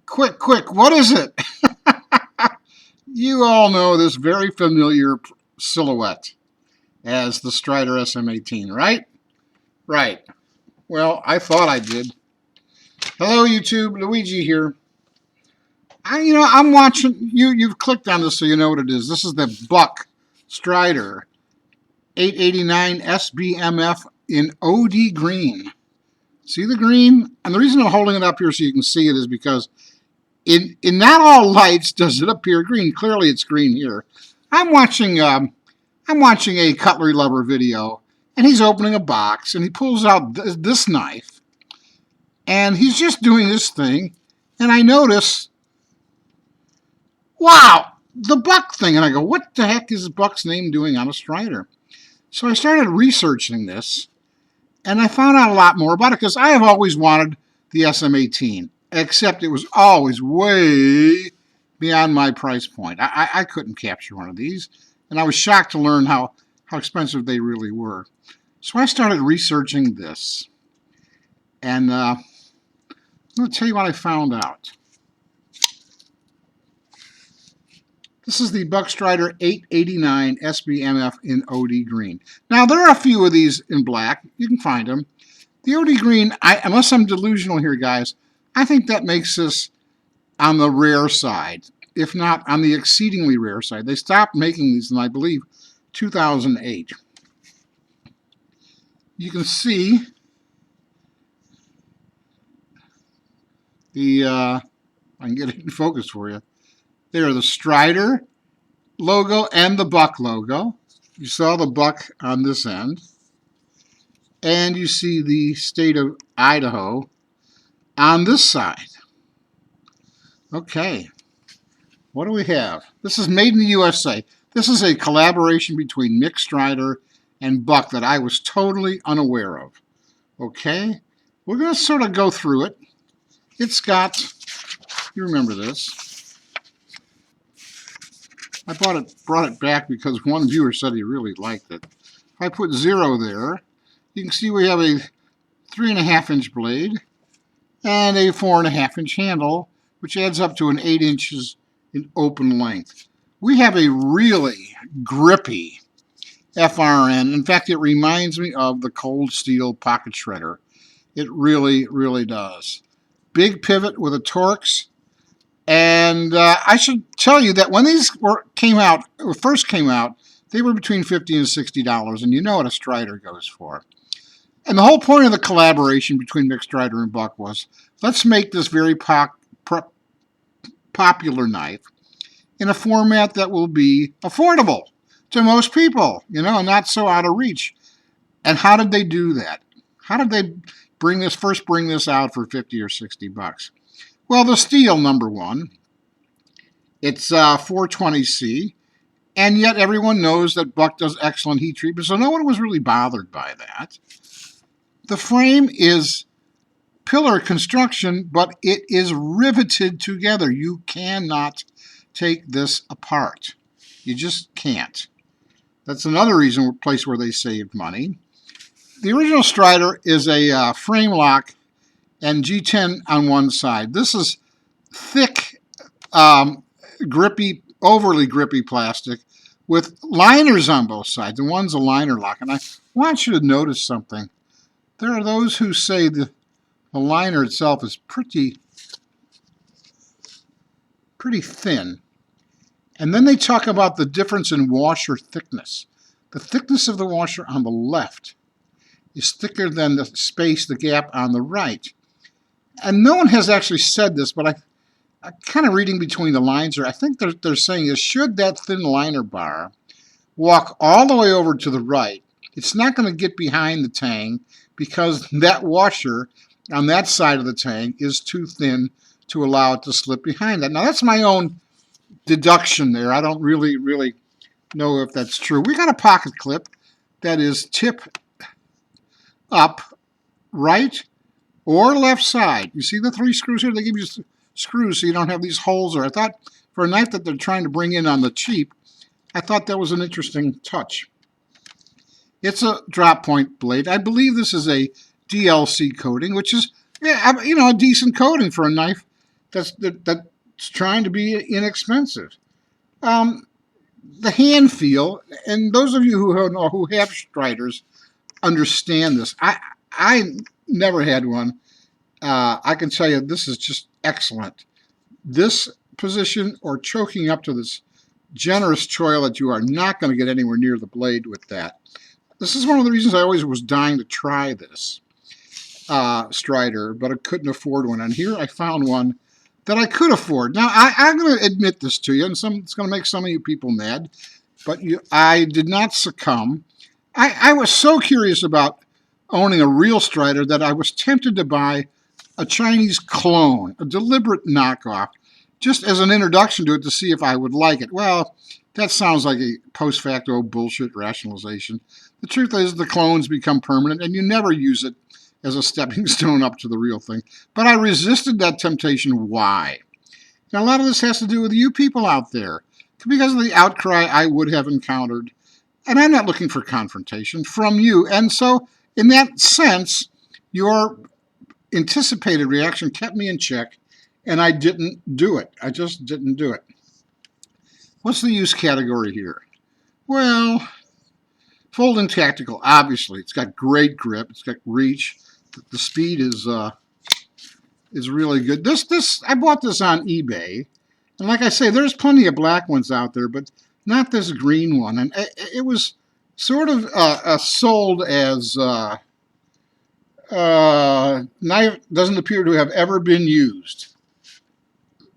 Quick, what is it? You all know this very familiar silhouette as the Strider SM18, right? Right. Well, I thought I did. Hello, YouTube. Luigi here. I'm watching. You've clicked on this, so you know what it is. This is the Buck Strider 889 SBMF in OD green. See the green? And the reason I'm holding it up here so you can see it is because in not all lights does it appear green. Clearly, it's green here. I'm watching a cutlery lover video, and he's opening a box, and he pulls out this knife, and he's just doing this thing, and I notice, wow, the Buck thing, and I go, what the heck is Buck's name doing on a Strider? So I started researching this, and I found out a lot more about it because I have always wanted the SM18, except it was always way beyond my price point. I couldn't capture one of these, and I was shocked to learn how expensive they really were. So I started researching this, and I'm going to tell you what I found out. This is the Buck Strider 889 SBMF in OD green. Now, there are a few of these in black. You can find them. The OD green, unless I'm delusional here, guys, I think that makes this on the rare side, if not on the exceedingly rare side. They stopped making these in, I believe, 2008. You can see the, I can get it in focus for you. There, the Strider logo and the Buck logo. You saw the Buck on this end. And you see the state of Idaho on this side. Okay. What do we have? This is made in the USA. This is a collaboration between Mick Strider and Buck that I was totally unaware of. Okay? We're going to sort of go through it. It's got, you remember this. I brought it back because one viewer said he really liked it. If I put 0 there, you can see we have a 3.5-inch blade and a 4.5-inch handle, which adds up to an 8 inches in open length. We have a really grippy FRN. In fact, it reminds me of the Cold Steel Pocket Shredder. It really, really does. Big pivot with a Torx. And I should tell you that when these first came out, they were between $50 and $60, and you know what a Strider goes for. And the whole point of the collaboration between Mick Strider and Buck was, let's make this very popular knife in a format that will be affordable to most people, not so out of reach. And how did they do that? How did they first bring this out for 50 or 60 bucks? Well, the steel, number one, it's 420C, and yet everyone knows that Buck does excellent heat treatment, so no one was really bothered by that. The frame is pillar construction, but it is riveted together. You cannot take this apart. You just can't. That's another place where they saved money. The original Strider is a frame lock and G10 on one side. This is thick, overly grippy plastic with liners on both sides, and one's a liner lock. And I want you to notice something. There are those who say the liner itself is pretty thin. And then they talk about the difference in washer thickness. The thickness of the washer on the left is thicker than the gap on the right. And no one has actually said this, but I'm kind of reading between the lines here. I think they're saying is, should that thin liner bar walk all the way over to the right, it's not going to get behind the tang because that washer on that side of the tang is too thin to allow it to slip behind that. Now, that's my own deduction there. I don't really know if that's true. We got a pocket clip that is tip up, right, or left side. You see the 3 screws here? They give you screws so you don't have these holes there. I thought for a knife that they're trying to bring in on the cheap, I thought that was an interesting touch. It's a drop point blade. I believe this is a DLC coating, which is, a decent coating for a knife that's trying to be inexpensive. The hand feel, and those of you who have Striders understand this. I never had one. I can tell you this is just excellent. This position or choking up to this generous choil that you are not going to get anywhere near the blade with that. This is one of the reasons I always was dying to try this Strider, but I couldn't afford one. And here I found one that I could afford. Now, I'm going to admit this to you, and it's going to make some of you people mad, but I did not succumb. I was so curious about owning a real Strider that I was tempted to buy a Chinese clone, a deliberate knockoff, just as an introduction to it to see if I would like it. Well, that sounds like a post facto bullshit rationalization. The truth is the clones become permanent and you never use it as a stepping stone up to the real thing. But I resisted that temptation. Why? Now, a lot of this has to do with you people out there because of the outcry I would have encountered. And I'm not looking for confrontation from you. And so, in that sense, your anticipated reaction kept me in check, and I didn't do it. I just didn't do it. What's the use category here? Well, folding tactical, obviously. It's got great grip. It's got reach. The speed is really good. I bought this on eBay, and like I say, there's plenty of black ones out there, but not this green one. And it was sort of sold as knife doesn't appear to have ever been used.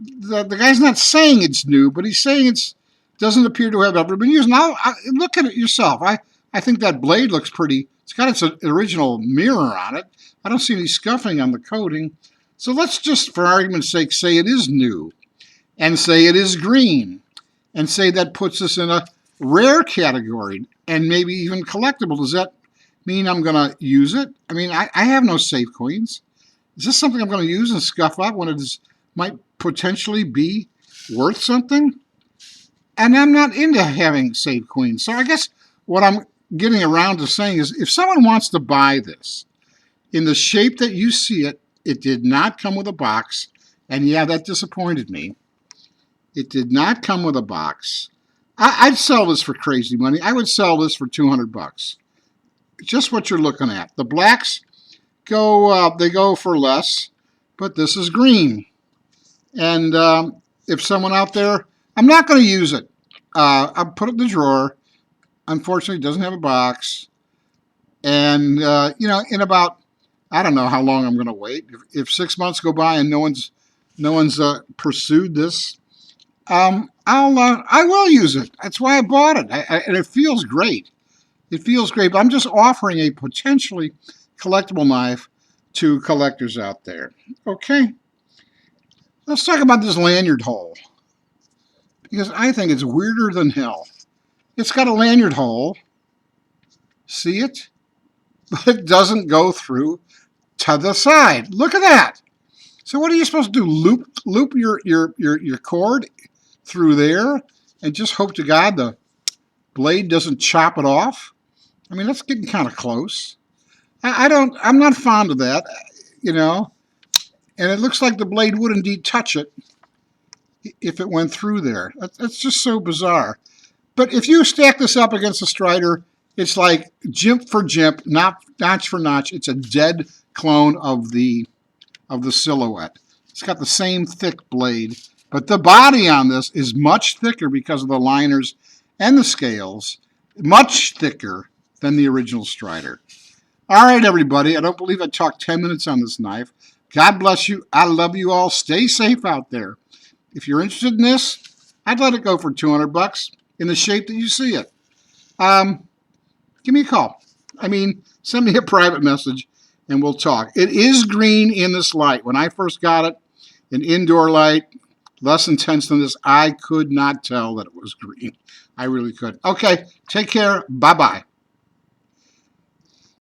The guy's not saying it's new, but he's saying it doesn't appear to have ever been used. Now, look at it yourself. I think that blade looks pretty. It's got its original mirror on it. I don't see any scuffing on the coating. So let's just, for argument's sake, say it is new, and say it is green, and say that puts us in a rare category, and maybe even collectible. Does that mean I'm going to use it? I mean, I have no safe coins. Is this something I'm going to use and scuff up when it might potentially be worth something? And I'm not into having safe coins. So I guess what I'm getting around to saying is if someone wants to buy this in the shape that you see it, it did not come with a box. And yeah, that disappointed me. It did not come with a box. I'd sell this for crazy money. I would sell this for $200. Just what you're looking at. The blacks they go for less, but this is green. And if someone out there, I'm not going to use it. I'll put it in the drawer. Unfortunately, it doesn't have a box. And, in about, I don't know how long I'm going to wait. If 6 months go by and no one's pursued this, I will use it. That's why I bought it. And it feels great. It feels great, but I'm just offering a potentially collectible knife to collectors out there. Okay, let's talk about this lanyard hole, because I think it's weirder than hell. It's got a lanyard hole. See it? But it doesn't go through to the side. Look at that. So what are you supposed to do? Loop your cord through there and just hope to God the blade doesn't chop it off? I mean, that's getting kind of close. I'm not fond of that, and it looks like the blade would indeed touch it if it went through there. That's just so bizarre. But if you stack this up against a Strider, it's like jimp for jimp, notch for notch. It's a dead clone of the silhouette. It's got the same thick blade, but the body on this is much thicker because of the liners and the scales, much thicker than the original Strider. All right, everybody. I don't believe I talked 10 minutes on this knife. God bless you. I love you all. Stay safe out there. If you're interested in this, I'd let it go for $200 in the shape that you see it. Give me a call. Send me a private message and we'll talk. It is green in this light. When I first got it, an indoor light, less intense than this, I could not tell that it was green. I really could. Okay, take care. Bye-bye.